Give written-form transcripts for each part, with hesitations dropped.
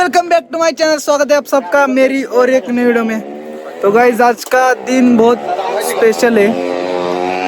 Welcome back to my channel. स्वागत है आप सबका मेरी और एक नई वीडियो में। तो गाइज आज का दिन बहुत स्पेशल है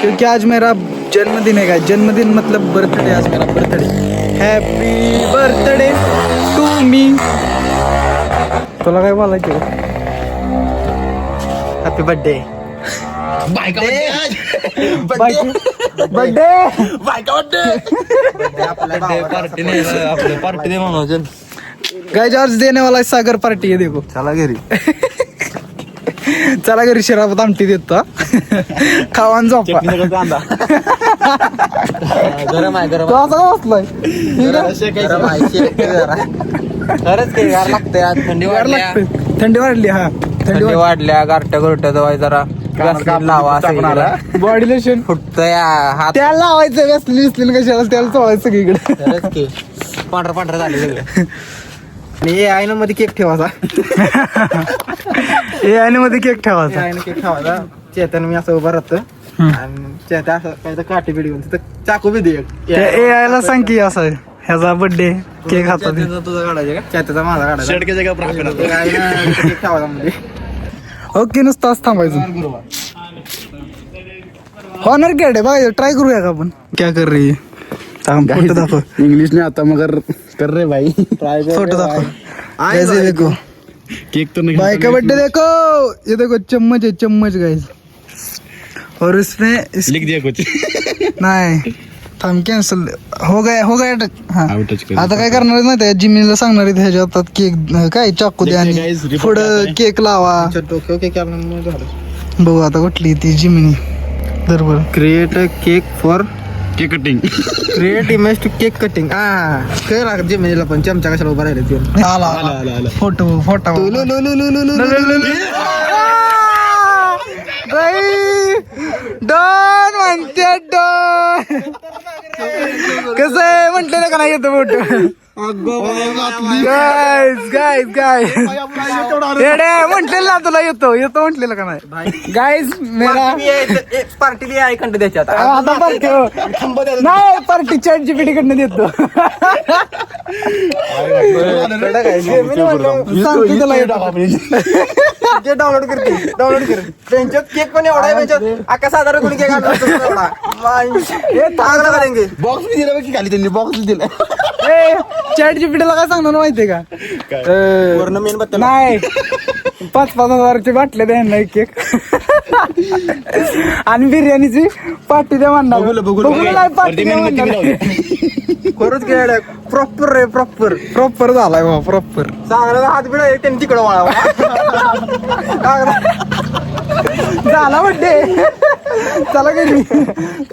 क्योंकि आज मेरा जन्मदिन है। जन्मदिन मतलब बर्थडे, आज मेरा birthday. Happy birthday to me. तुला काय बोलायचं? Happy birthday. पार्टी दे म्हणून गाइस आज देने वाला है सागर पार्टी है। देखो चला घरी चला घरी शराब आमटी देतो खावान झोपा। गरम आहे गरम तो असा बसलाय गरम आहे खरंच काही गार लागते आज थंडी वाढली थंडी वाढली। हा थंडी वाढल्या गारट्या गोरट्या जवळ जरा लावा बॉडी लोशन फुटतंय हात त्याला लावायचं वेसलीन कशाला त्याला चोळायचं सगळीकडे। खरंच की पांढरं पांढरं झाले सगळं आणि आयना मध्ये केक ठेवायचा आयना मध्ये केक ठेवायचा केक ठेवायचा चेतन मी असं उभं राहतो आणि चेता असं काय तर काठी बिडी तर चाकू बी दे AI ला सांग की असं ह्याचा बर्थडे केक हातात दे। तुझा काढायचा का चेताचा माझा काढायचा केक ठेवायचा म्हणजे ओके नुसतं असं थांबायचं। हॉनर केड आहे बघा, ट्राय करूया का आपण? क्या कर रही है? फोटो दाखव इंग्लिश में आता मगर कर रहे भाई ट्राई फोटो दाखव। कैसे देखो केक तो नहीं भाई का बर्थडे देखो, ये देखो चम्मच है, चम्मच गाइस। और इसमें लिख दिया कुछ नहीं थांब कैंसल हो गया हाँ आउट टच कर आता काय करणार आहे माहिती आहे? जिमीला सांगणार आहे ह्याच्या हातात केक काय चाकू द्या आणि Guys, report पुढं केक लावा। डोक्यावर केक झालं बघू आता कुठली ती जिमिनी बरोबर। Create a cake for cake cutting create image to cake cutting काय लागत जे म्हणजे पण चमचा कशाला उभा राहिले ते आला फोटो फोटो डॉन म्हणते डॉन कसं आहे म्हटलेलं का नाही येतो फोटो? गाईज गाईज गाईज म्हटलेलं ना तुला येतो म्हटलेलं का नाही? गाईज मेरा पार्टी बी आहे कंट त्याच्यात आता पार्टी नाही पार्टी चॅट जीपीटी कडनं देतो सांगतो तुला येतो डाउनलोड कर त्यांच्यात केक पण एवढा आहे त्यांच्यात अख्खा साधारण कोणी केक आणला बॉक्स भी दिला की खाली त्यांनी बॉक्स दिला चॅट जीपीटीला काय सांगणार माहितीये का? वर्ण मेन बत्ता नाही 5-5 हजाराची बाटल्या द्या यांना एक केक आणि बिर्याणीची पार्टी द्या म्हणणार नाही पार्टी द्या म्हणणार खरंच केलं प्रॉपर रे प्रॉपर झालाय बाबा प्रॉपर चांगला हात बिडा त्यांनी तिकडं वाळा झाला बड्डे चला घरी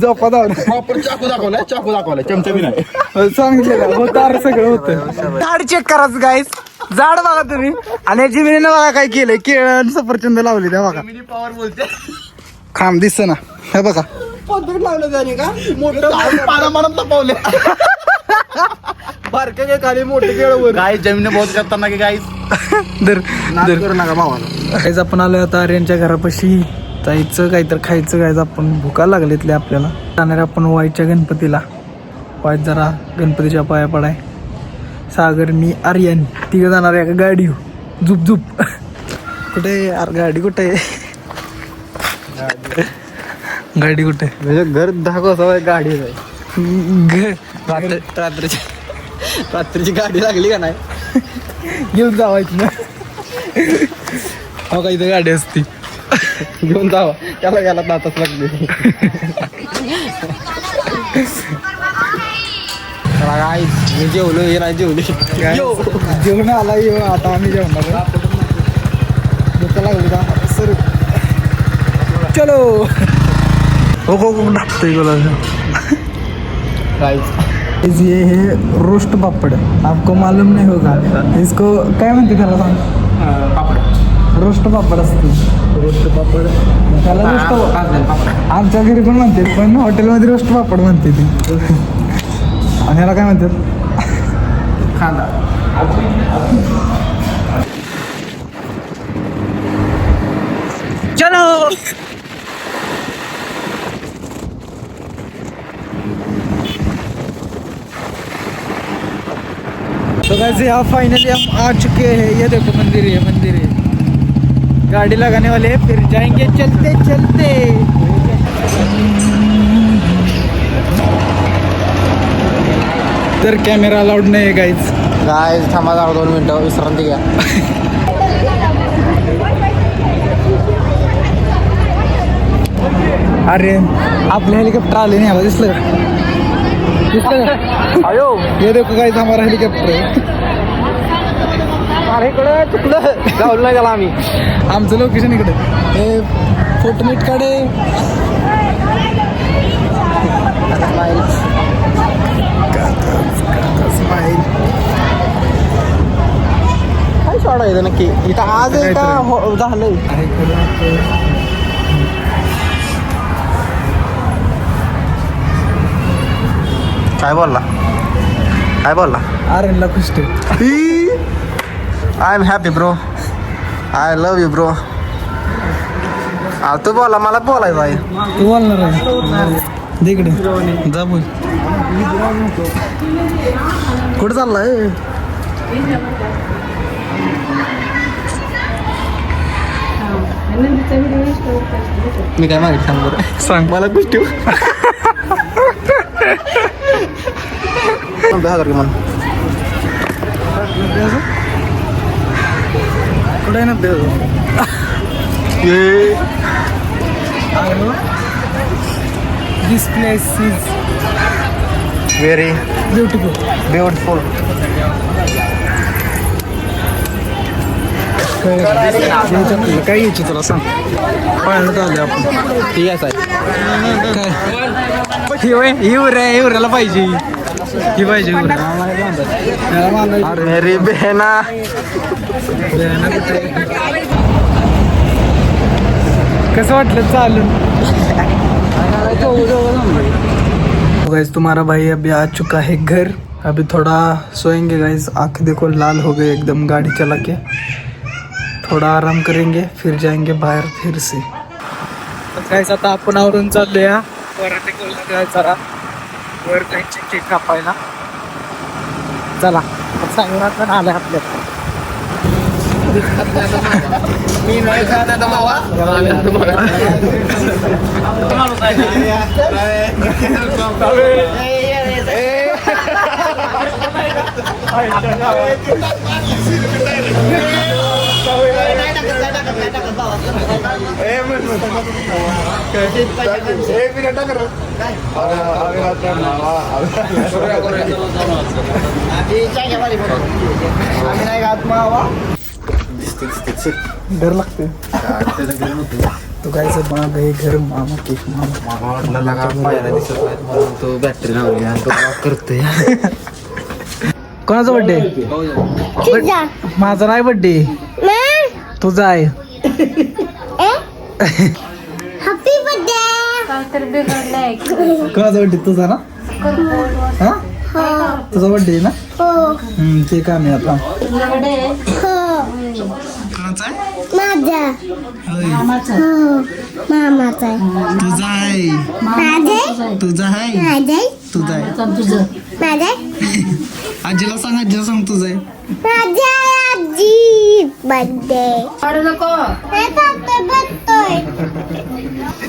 झोपा जाऊ प्रॉपर चाकू दाखवलाय चमचा भी नाही सांगितलेलं होतं सगळं होतं। झाड चेक करायचं गाईस, झाड बघा तुम्ही आणि जिमिनीनं बघा काय केलंय, केळ आणि सफरचंद लावली त्या बघा पॉवर बोलते खांब दिसत ना हे बघा पॉकेट लावलं त्याने का मोठं पारा पावले बारके के खाली मोठे केळवर गाइस जमीन बहुत करताना की गाइस दर नाद करू नका भावाला काहीच आपण आलोय आता आर्यनच्या घरापाशी जायचं काहीतरी खायचं गायचं आपण भुका लागलेतले आपल्याला जाणार आपण वाईच्या गणपतीला वाईट जरा गणपतीच्या पाया पडाय सागर मी आर्यन तिघं जाणार एका गाडी झुप झुप कुठे गाडी कुठे गाडी कुठे म्हणजे घर दाखव गाडी रात्रीची गाडी लागली का नाही घेऊन जावायची ना हो का इथं गाडी असती घेऊन जावा त्याला गेला दातच लागली मी जेवलो हे नाही जेवली जेवण आला येऊ आता आम्ही जेवणार भूक लागली का सर चलो हो हो लागतंय ये है रोस्ट पापड़, आपको मालूम नहीं होगा इसको काय म्हणते त्याला सांग? पापड रोस्ट पापड असते रोस्ट पापड त्याला रोस्ट आमच्या घरी पण म्हणते पण हॉटेलमध्ये रोस्ट पापड म्हणते ती आणि ह्याला काय म्हणतात? खांदा चलो तो तो गाइस यहाँ फाइनली हम आ चुके हैं। ये देखो मंदिर है। गाड़ी लगाने वाले हैं, फिर जाएंगे चलते चलते। तर कॅमेरा अलाउड नाही आहे गाइस। गाइस थांबा जरा 2 मिनिटं विश्रांती घ्या. अरे आपलं हेलिकॉप्टर आले नाही, दिसलं अयो ये देखो गाइस हमारा हेलिकॉप्टर है। अरे इकडं चुकलं गावलं नाही त्याला आम्ही. आमचं लोकेशन इकडे हे फोटोनेट कडे काय सोडायचं नक्की इथं आज आहे का झालंय. काय बोलला अरे ला खुश I am happy bro. I love you bro. तू बोला मला बोलायचं आहे. तू बोलणार आहे दे इकडे जा बोल. कुठं चाललाय. मी काय मागितलं सांग बरं. सांग मला गोष्टी 10,000 मन कुठे ना दे this place is very beautiful. Beautiful. काय घ्यायची तुला सांग. पाहिलं आले आपण. ठीक आहे साहेब. काय हिवऱ्याला पाहिजे ही पाहिजे मेरी बहना. कसं वाटलं चालून. गाइस तुम्हारा भाई अभी आ चुका है घर. अभी थोड़ा सोएंगे गाइस. आँख देखो लाल हो गए एकदम गाड़ी चला के. थोड़ा आराम करेंगे फिर जाएंगे बाहर फिर से. गाइस आता आपण आवरून चाललो या जरा वर काही केक कापायला. चला सांगणार पण आलं आपल्याला. मी नाही खात आता मावा. डर लगते तो काय बना गए घर मामा केक तो बॅटरी लावली आणि तो करतोय. कोणाचा बर्थडे. माझा नाही बर्थडे तुझा आहे. Happy birthday. कोणाचा बर्थडे तुझा ना. हा तुझा बर्थडे ना. ते काम आहे आता. कोणाचा आहे. माझा मामाचा तुझा आहे. माझे तुझा आहे. माझे तुझा आहे. माझे आजीला सांग तुझं आहे. माझे आजी बर्थडे. बघतोय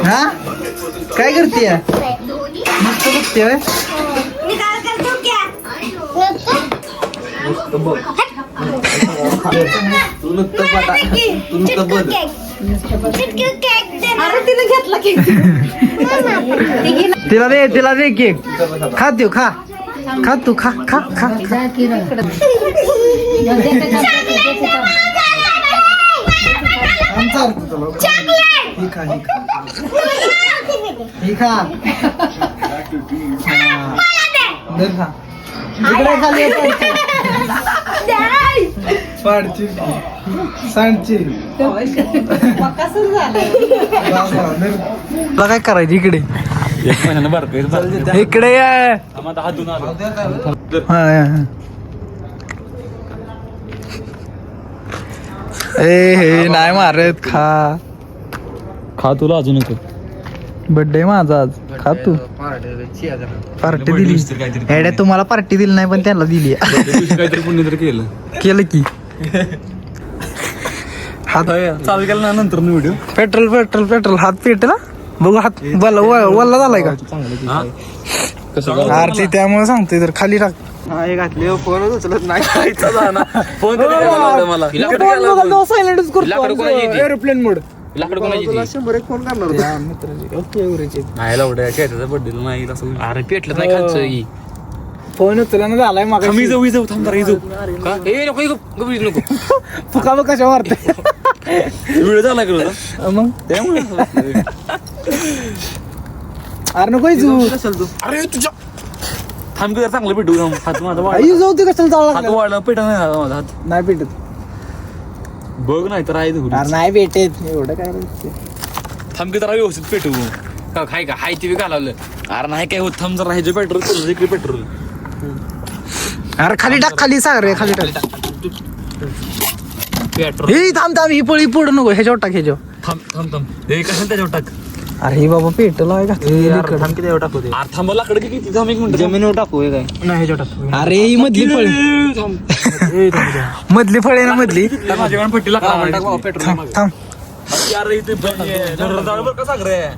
हा काय करते मस्त बघते होय. मी काय करतो क्या तिला दे केक. खा देऊ खा तू खा. ही खा. इकडे खाली पाडची सांडची. तुला काय करायचं इकडे. इकडे या. ए हे नाही मारत. खा खा तुला अजून बर्थडे माझा आज खा तू पार्टी दिली एड्या तुम्हाला पार्टी दिली नाही पण त्यांना दिली काहीतरी पुण्य तर केलं केलं की हात चालू केलं ना नंतर व्हिडिओ पेट्रोल पेट्रोल पेट्रोल हात पेटला बघू हात वल्ला झालाय का आरती त्यामुळे सांगतोय तर खाली टाक हे घातले फोन उचलत नाही फोन मला एरोप्लेन मोड लाकड कोणाची ती? 100 एक फोन करणार होता मित्राची ओके एवढ्याचे नाही लावड्या त्याचा बर्थडे नाही असं अरे पेटलं नाही खालचं फोन उचलला ना झालाय मग मी जाऊ जाऊ थांब जरा जाऊ का ए नको नको फुका बघ कशा मारते व्हिडिओ झाला का मग त्यामुळे अरे नको तू अरे तुझ्या थांब जरा चांगलं भेटू थांब. हात माझा वाढला. आई जाऊ ते कशाला चालला हात वाढला पेटा नाही झाला माझा हात नाही भेटत बघ नाही तर आहे अरे नाही भेटत एवढं काय रे. थांब की जरा व्यवस्थित पेटू का खाय का हाय ते घालवलं अरे नाही काय होत थांब जरा ह्याचे पेट्रोल इकडे पेट्रोल अरे खाली टाक खाली सागर रे खाली टाक पेट्रोल हे थांब थांब ही पळी पुढे नको ह्याच्यावर टाक ह्याच्यावर थांब थांब थांब हे कसं त्याच्यावर टाक अरे हे बाबा पेटला आहे का थांब किती टाकू दे अरे थांब लाकडं किती थांब एक मिनिट जमिनीवर टाकू हे काय नाही ह्याच्यावर टाक अरे ही मधली फळी मधली फळी ना मधली माझ्याकडे पट्टी लागला पेट्रोल थांब थांब अरे इथे बरं का सागर आहे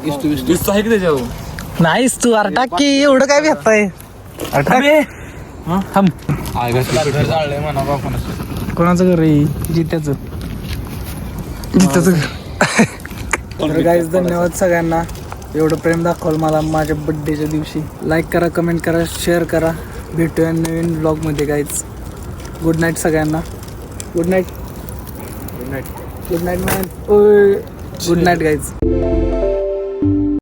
इस्तू आहे की त्याच्यावर नाहीस तू अरे टाक की एवढं काय भेटताय थांब कोणाचं घर रे जित्याचं जित्याचं घर गाईज धन्यवाद सगळ्यांना एवढं प्रेम दाखवलं मला माझ्या बड्डेच्या दिवशी लाईक करा कमेंट करा शेअर करा भेटूया नवीन ब्लॉगमध्ये गाईज गुड नाईट सगळ्यांना good night good night good night man good night guys